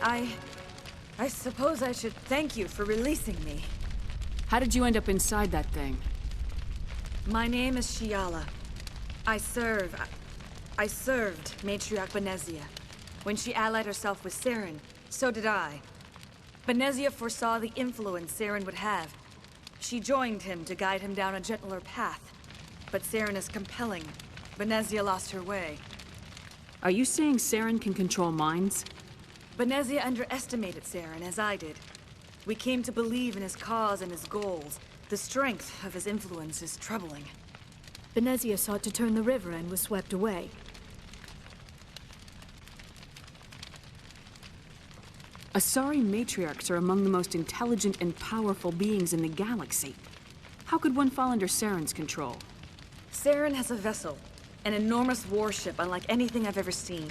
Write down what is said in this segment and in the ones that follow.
I suppose I should thank you for releasing me. How did you end up inside that thing? My name is Shiala. I served Matriarch Benezia. When she allied herself with Saren, so did I. Benezia foresaw the influence Saren would have. She joined him to guide him down a gentler path. But Saren is compelling. Benezia lost her way. Are you saying Saren can control minds? Benezia underestimated Saren, as I did. We came to believe in his cause and his goals. The strength of his influence is troubling. Benezia sought to turn the river and was swept away. Asari matriarchs are among the most intelligent and powerful beings in the galaxy. How could one fall under Saren's control? Saren has a vessel, an enormous warship unlike anything I've ever seen.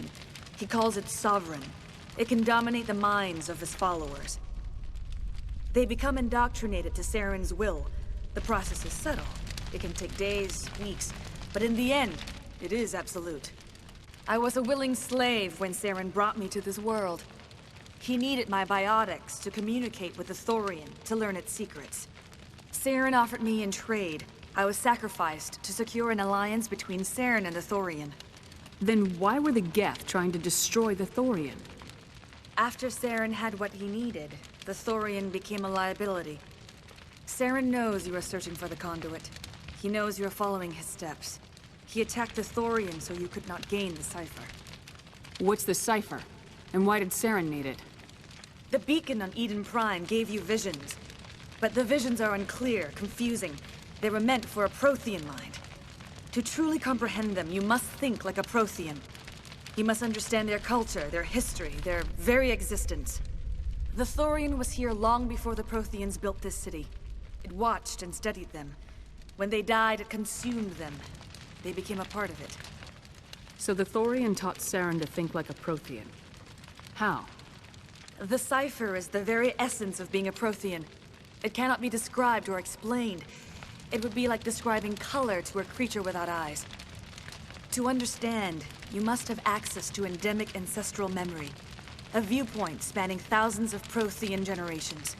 He calls it Sovereign. It can dominate the minds of his followers. They become indoctrinated to Saren's will. The process is subtle. It can take days, weeks, but in the end, it is absolute. I was a willing slave when Saren brought me to this world. He needed my biotics to communicate with the Thorian, to learn its secrets. Saren offered me in trade. I was sacrificed to secure an alliance between Saren and the Thorian. Then why were the Geth trying to destroy the Thorian? After Saren had what he needed, the Thorian became a liability. Saren knows you are searching for the conduit. He knows you are following his steps. He attacked the Thorian so you could not gain the cipher. What's the cipher? And why did Saren need it? The beacon on Eden Prime gave you visions. But the visions are unclear, confusing. They were meant for a Prothean mind. To truly comprehend them, you must think like a Prothean. You must understand their culture, their history, their very existence. The Thorian was here long before the Protheans built this city. It watched and studied them. When they died, it consumed them. They became a part of it. So the Thorian taught Saren to think like a Prothean. How? The cipher is the very essence of being a Prothean. It cannot be described or explained. It would be like describing color to a creature without eyes. To understand, you must have access to endemic ancestral memory. A viewpoint spanning thousands of Prothean generations.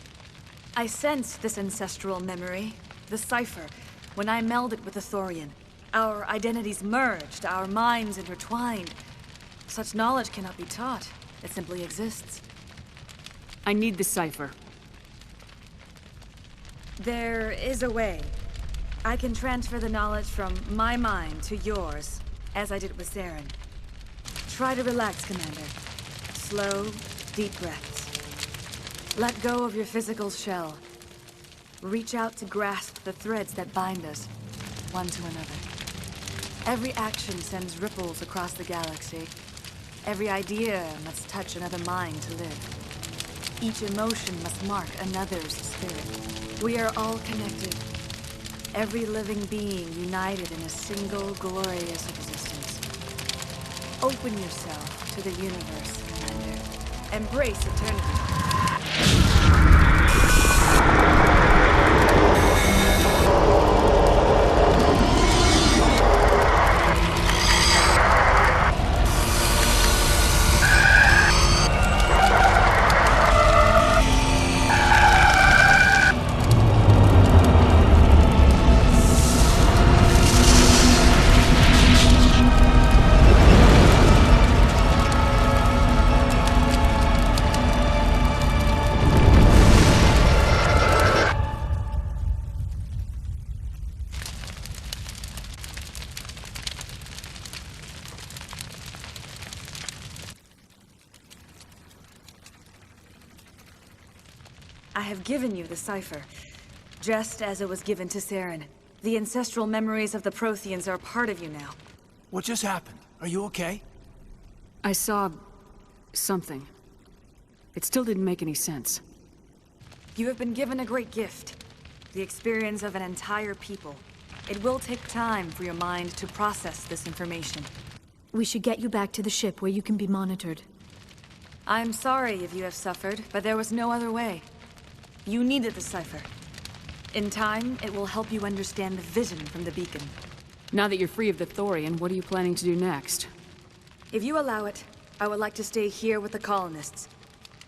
I sensed this ancestral memory, the cipher, when I melded with the Thorian. Our identities merged, our minds intertwined. Such knowledge cannot be taught. It simply exists. I need the cipher. There is a way. I can transfer the knowledge from my mind to yours, as I did with Saren. Try to relax, Commander. Slow, deep breaths. Let go of your physical shell. Reach out to grasp the threads that bind us, one to another. Every action sends ripples across the galaxy. Every idea must touch another mind to live. Each emotion must mark another's spirit. We are all connected. Every living being united in a single glorious existence. Open yourself to the universe, Commander. Embrace eternity. I have given you the cipher, just as it was given to Saren. The ancestral memories of the Protheans are a part of you now. What just happened? Are you okay? I saw... something. It still didn't make any sense. You have been given a great gift. The experience of an entire people. It will take time for your mind to process this information. We should get you back to the ship where you can be monitored. I'm sorry if you have suffered, but there was no other way. You needed the cipher. In time, it will help you understand the vision from the beacon. Now that you're free of the Thorian, what are you planning to do next? If you allow it, I would like to stay here with the colonists.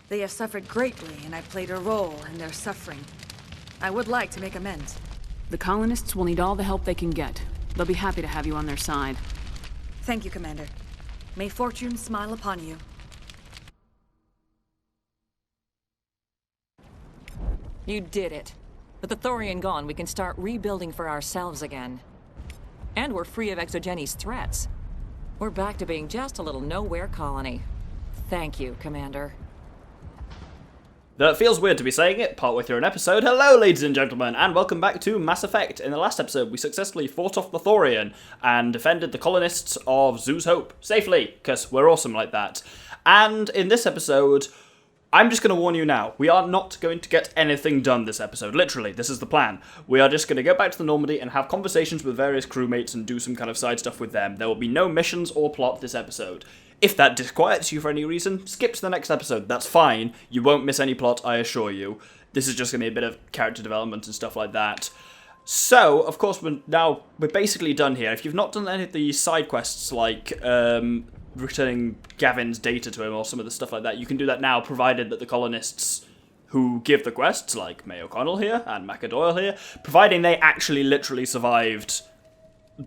They have suffered greatly, and I played a role in their suffering. I would like to make amends. The colonists will need all the help they can get. They'll be happy to have you on their side. Thank you, Commander. May fortune smile upon you. You did it. With the Thorian gone, we can start rebuilding for ourselves again. And we're free of Exogeni's threats. We're back to being just a little nowhere colony. Thank you, Commander. Though it feels weird to be saying it partway through an episode, hello ladies and gentlemen, and welcome back to Mass Effect. In the last episode, we successfully fought off the Thorian and defended the colonists of Zoo's Hope safely, because we're awesome like that. And in this episode, I'm just going to warn you now, we are not going to get anything done this episode. Literally, this is the plan. We are just going to go back to the Normandy and have conversations with various crewmates and do some kind of side stuff with them. There will be no missions or plot this episode. If that disquiets you for any reason, skip to the next episode. That's fine. You won't miss any plot, I assure you. This is just going to be a bit of character development and stuff like that. So, of course, we're basically done here. If you've not done any of the side quests, like returning Gavin's data to him or some of the stuff like that, you can do that now, provided that the colonists who give the quests, like May O'Connell here and McAdoyle here, providing they actually literally survived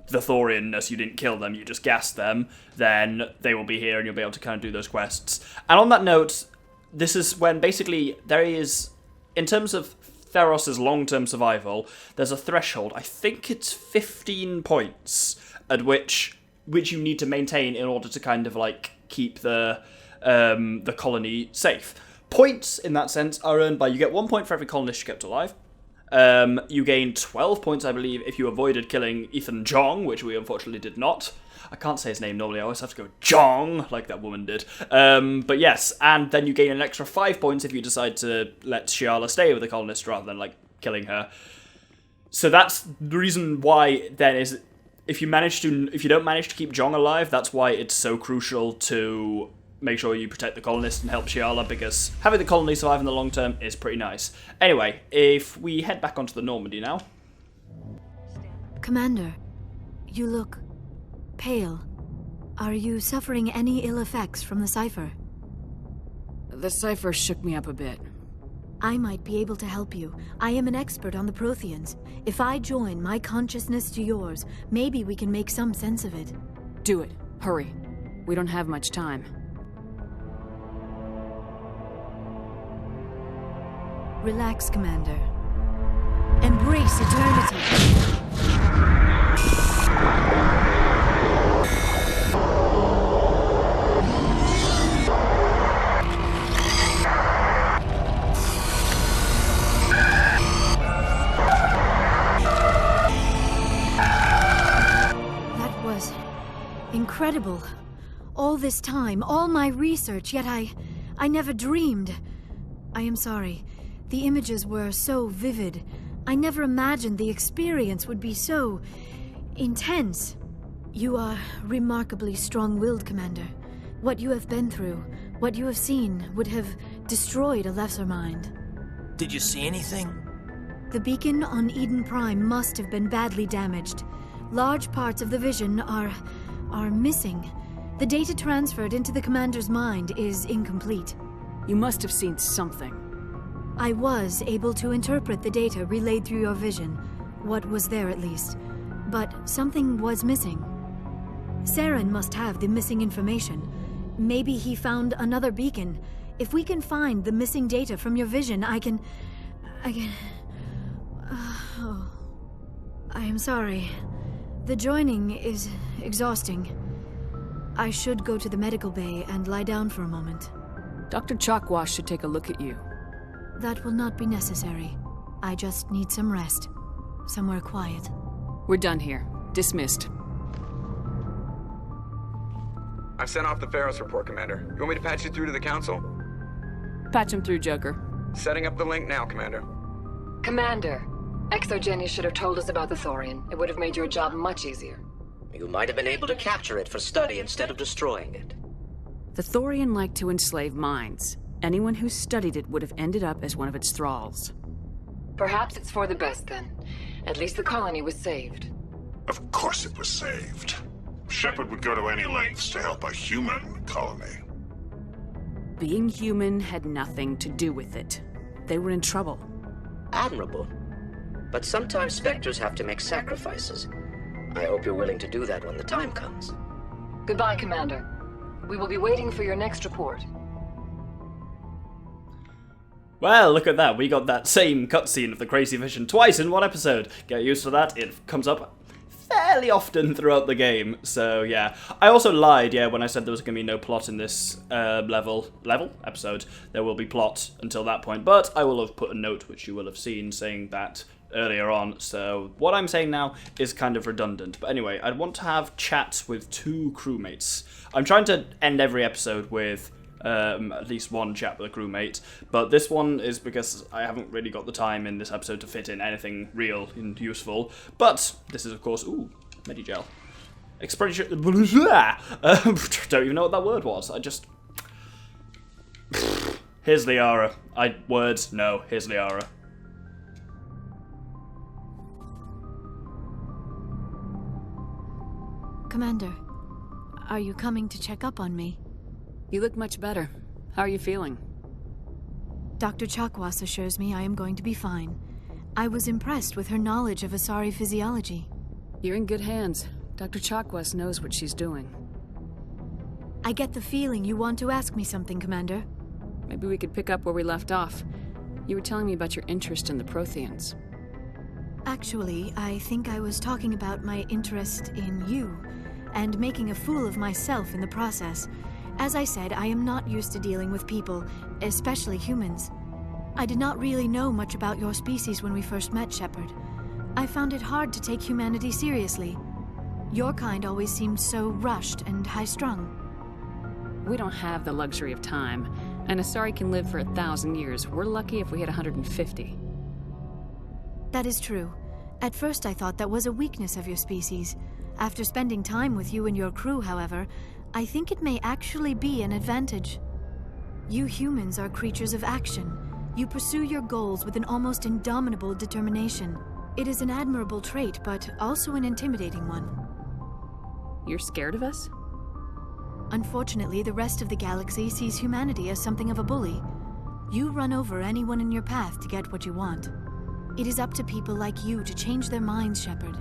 the Thorian, as you didn't kill them, you just gassed them, then they will be here and you'll be able to kind of do those quests. And on that note, this is when basically there is, in terms of Feros' long-term survival, there's a threshold. I think it's 15 points at which you need to maintain in order to kind of like keep the colony safe. Points in that sense are earned by, you get 1 point for every colonist you kept alive. You gain 12 points, I believe, if you avoided killing Ethan Jong, which we unfortunately did not. I can't say his name normally, I always have to go Jong, like that woman did. But yes, and then you gain an extra 5 points if you decide to let Shiala stay with the colonist rather than, like, killing her. So that's the reason why, then, is if you don't manage to keep Jong alive, that's why it's so crucial to make sure you protect the colonists and help Shiala, because having the colony survive in the long term is pretty nice. Anyway, if we head back onto the Normandy now. Commander, you look pale. Are you suffering any ill effects from the cipher? The cipher shook me up a bit. I might be able to help you. I am an expert on the Protheans. If I join my consciousness to yours, maybe we can make some sense of it. Do it. Hurry. We don't have much time. Relax, Commander. Embrace eternity. That was incredible. All this time, all my research, yet I never dreamed. I am sorry. The images were so vivid. I never imagined the experience would be so intense. You are remarkably strong-willed, Commander. What you have been through, what you have seen, would have destroyed a lesser mind. Did you see anything? The beacon on Eden Prime must have been badly damaged. Large parts of the vision are missing. The data transferred into the Commander's mind is incomplete. You must have seen something. I was able to interpret the data relayed through your vision, what was there at least, but something was missing. Saren must have the missing information. Maybe he found another beacon. If we can find the missing data from your vision, I can... Oh. I am sorry. The joining is exhausting. I should go to the medical bay and lie down for a moment. Dr. Chalkwash should take a look at you. That will not be necessary. I just need some rest. Somewhere quiet. We're done here. Dismissed. I've sent off the Feros report, Commander. You want me to patch you through to the Council? Patch him through, Joker. Setting up the link now, Commander. Commander, Exogeny should have told us about the Thorian. It would have made your job much easier. You might have been able to capture it for study instead of destroying it. The Thorian liked to enslave minds. Anyone who studied it would have ended up as one of its thralls. Perhaps it's for the best, then. At least the colony was saved. Of course it was saved. Shepard would go to any lengths to help a human colony. Being human had nothing to do with it. They were in trouble. Admirable. But sometimes specters have to make sacrifices. I hope you're willing to do that when the time comes. Goodbye, Commander. We will be waiting for your next report. Well, look at that. We got that same cutscene of the Crazy Vision twice in one episode. Get used to that. It comes up fairly often throughout the game. So, yeah. I also lied, yeah, when I said there was going to be no plot in this episode. There will be plot until that point. But I will have put a note, which you will have seen, saying that earlier on. So, what I'm saying now is kind of redundant. But anyway, I'd want to have chats with 2 crewmates. I'm trying to end every episode with at least one chat with a crewmate, but this one is because I haven't really got the time in this episode to fit in anything real and useful. But this is, of course, Medigel. Expression. Don't even know what that word was. Here's Liara. Words. No. Here's Liara. Commander, are you coming to check up on me? You look much better. How are you feeling? Dr. Chakwas assures me I am going to be fine. I was impressed with her knowledge of Asari physiology. You're in good hands. Dr. Chakwas knows what she's doing. I get the feeling you want to ask me something, Commander. Maybe we could pick up where we left off. You were telling me about your interest in the Protheans. Actually, I think I was talking about my interest in you, and making a fool of myself in the process. As I said, I am not used to dealing with people, especially humans. I did not really know much about your species when we first met, Shepard. I found it hard to take humanity seriously. Your kind always seemed so rushed and high-strung. We don't have the luxury of time, and Asari can live for 1,000 years. We're lucky if we hit 150. That is true. At first I thought that was a weakness of your species. After spending time with you and your crew, however, I think it may actually be an advantage. You humans are creatures of action. You pursue your goals with an almost indomitable determination. It is an admirable trait, but also an intimidating one. You're scared of us? Unfortunately, the rest of the galaxy sees humanity as something of a bully. You run over anyone in your path to get what you want. It is up to people like you to change their minds, Shepard.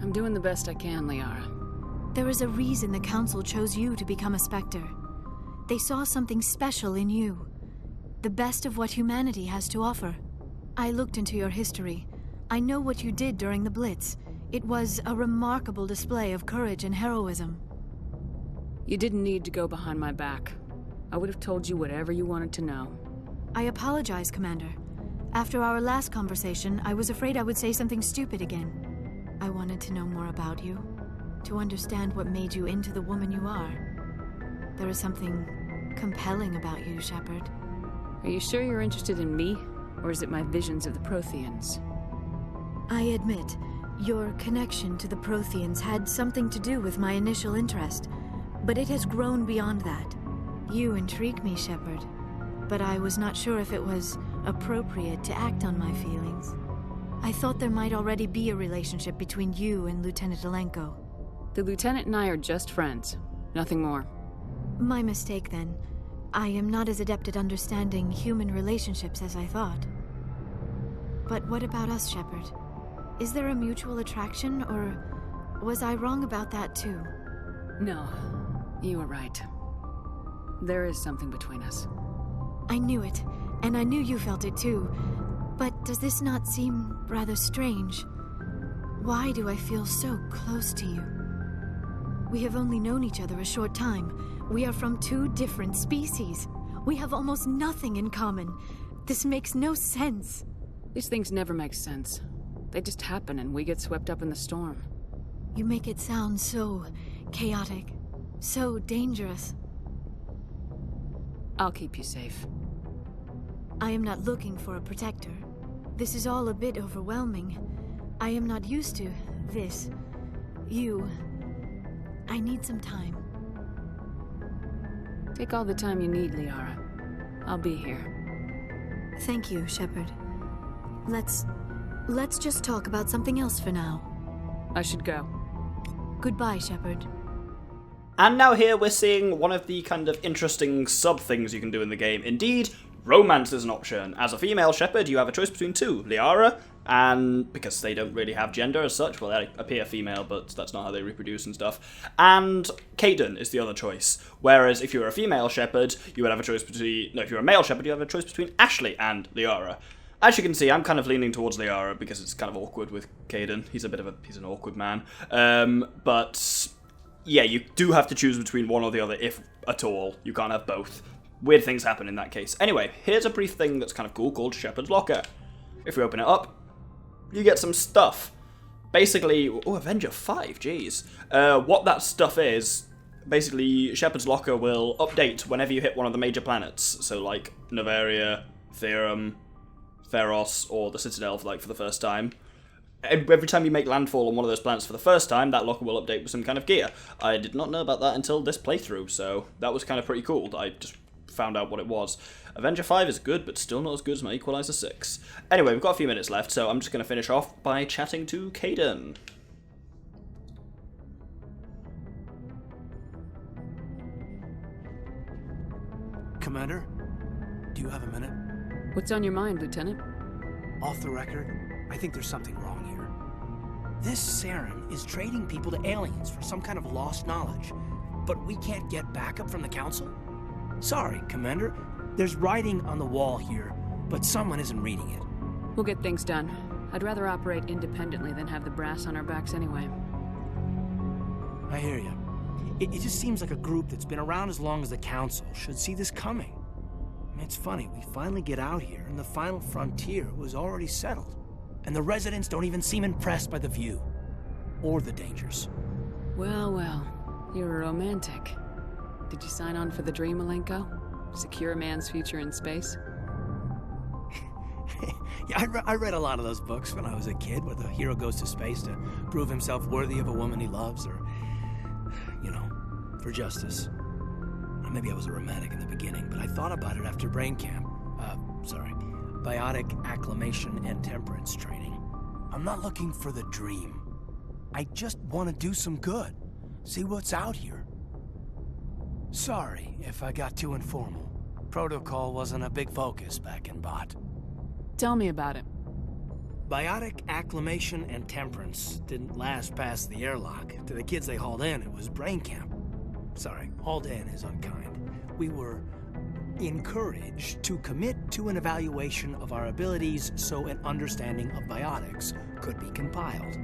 I'm doing the best I can, Liara. There is a reason the Council chose you to become a Spectre. They saw something special in you. The best of what humanity has to offer. I looked into your history. I know what you did during the Blitz. It was a remarkable display of courage and heroism. You didn't need to go behind my back. I would have told you whatever you wanted to know. I apologize, Commander. After our last conversation, I was afraid I would say something stupid again. I wanted to know more about you. To understand what made you into the woman you are. There is something compelling about you, Shepard. Are you sure you're interested in me, or is it my visions of the Protheans? I admit, your connection to the Protheans had something to do with my initial interest, but it has grown beyond that. You intrigue me, Shepard, but I was not sure if it was appropriate to act on my feelings. I thought there might already be a relationship between you and Lieutenant Alenko. The Lieutenant and I are just friends. Nothing more. My mistake, then. I am not as adept at understanding human relationships as I thought. But what about us, Shepard? Is there a mutual attraction, or was I wrong about that too? No, you were right. There is something between us. I knew it, and I knew you felt it too. But does this not seem rather strange? Why do I feel so close to you? We have only known each other a short time. We are from 2 different species. We have almost nothing in common. This makes no sense. These things never make sense. They just happen and we get swept up in the storm. You make it sound so chaotic, so dangerous. I'll keep you safe. I am not looking for a protector. This is all a bit overwhelming. I am not used to this. You. I need some time. Take all the time you need, Liara. I'll be here. Thank you, Shepard. Let's just talk about something else for now. I should go. Goodbye, Shepard. And now here we're seeing one of the kind of interesting sub-things you can do in the game. Indeed, romance is an option. As a female shepherd, you have a choice between two, Liara, and because they don't really have gender as such, well, they appear female, but that's not how they reproduce and stuff, and Kaidan is the other choice. Whereas if you're a female shepherd, you would have a choice between, no, if you're a male shepherd, you have a choice between Ashley and Liara. As you can see, I'm kind of leaning towards Liara because it's kind of awkward with Kaidan. He's an awkward man. But yeah, you do have to choose between one or the other, if at all. You can't have both. Weird things happen in that case. Anyway, here's a brief thing that's kind of cool called Shepherd's Locker. If we open it up, you get some stuff. Basically, oh, Avenger 5, jeez. What that stuff is, basically, Shepherd's Locker will update whenever you hit one of the major planets. So, like, Novaria, Therum, Feros, or the Citadel, for the first time. Every time you make landfall on one of those planets for the first time, that locker will update with some kind of gear. I did not know about that until this playthrough, so that was kind of pretty cool. I just found out what it was. Avenger 5 is good, but still not as good as my Equalizer 6. Anyway, we've got a few minutes left, so I'm just going to finish off by chatting to Kaidan. Commander, do you have a minute? What's on your mind, Lieutenant? Off the record, I think there's something wrong here. This Saren is trading people to aliens for some kind of lost knowledge, but we can't get backup from the Council? Sorry, Commander. There's writing on the wall here, but someone isn't reading it. We'll get things done. I'd rather operate independently than have the brass on our backs anyway. I hear you. It just seems like a group that's been around as long as the Council should see this coming. I mean, it's funny, we finally get out here, and the final frontier was already settled. And the residents don't even seem impressed by the view. Or the dangers. Well, well. You're a romantic. Did you sign on for the dream, Malenko? Secure a man's future in space? Yeah, I read a lot of those books when I was a kid, where the hero goes to space to prove himself worthy of a woman he loves, or, you know, for justice. Or maybe I was a romantic in the beginning, but I thought about it after brain camp. Biotic acclimation and temperance training. I'm not looking for the dream. I just want to do some good. See what's out here. Sorry if I got too informal. Protocol wasn't a big focus back in Bot. Tell me about it. Biotic acclimation and temperance didn't last past the airlock. To the kids they hauled in, it was brain camp. Sorry, hauled in is unkind. We were encouraged to commit to an evaluation of our abilities so an understanding of biotics could be compiled.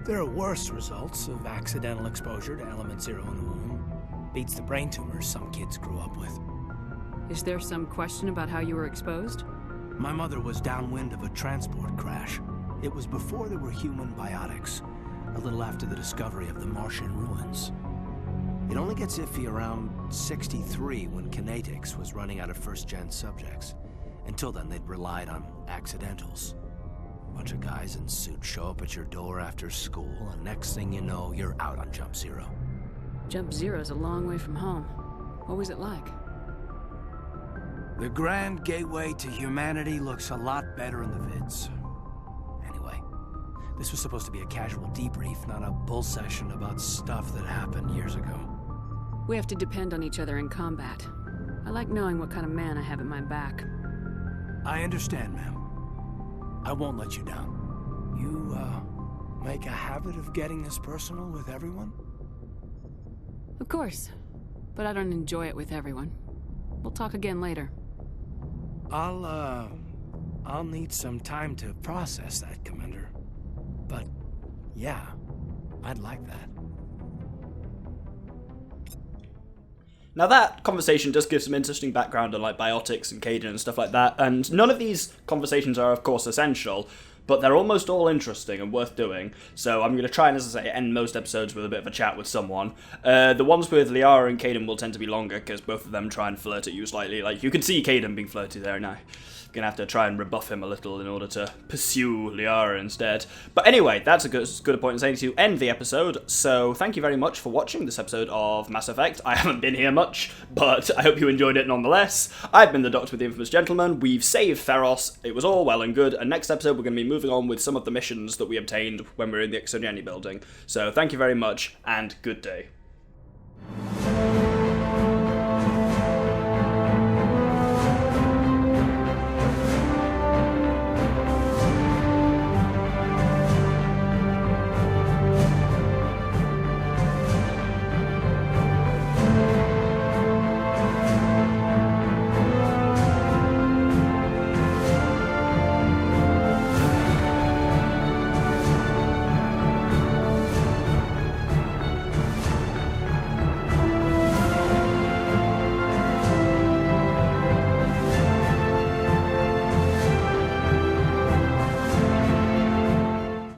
There are worse results of accidental exposure to element 0 in the womb. Beats the brain tumors some kids grew up with. Is there some question about how you were exposed? My mother was downwind of a transport crash. It was before there were human biotics, a little after the discovery of the Martian ruins. It only gets iffy around 63 when Kinetics was running out of first-gen subjects. Until then, they'd relied on accidentals. Bunch of guys in suits show up at your door after school, and next thing you know, you're out on Jump Zero. Jump Zero's a long way from home. What was it like? The grand gateway to humanity looks a lot better in the vids. Anyway, this was supposed to be a casual debrief, not a bull session about stuff that happened years ago. We have to depend on each other in combat. I like knowing what kind of man I have at my back. I understand, ma'am. I won't let you down. You, make a habit of getting this personal with everyone? Of course. But I don't enjoy it with everyone. We'll talk again later. I'll need some time to process that, Commander. But, yeah, I'd like that. Now that conversation does give some interesting background on like biotics and Kaidan and stuff like that, and none of these conversations are of course essential, but they're almost all interesting and worth doing, so I'm going to try and, as I say, end most episodes with a bit of a chat with someone. The ones with Liara and Kaidan will tend to be longer, because both of them try and flirt at you slightly. Like, you can see Kaidan being flirty there now. Gonna have to try and rebuff him a little in order to pursue Liara instead. But anyway, that's a good point in saying to end the episode, so thank you very much for watching this episode of Mass Effect. I haven't been here much, but I hope you enjoyed it nonetheless. I've been the Doctor with the Infamous Gentleman, we've saved Feros, it was all well and good, and next episode we're going to be moving on with some of the missions that we obtained when we were in the Exogeny building. So thank you very much, and good day.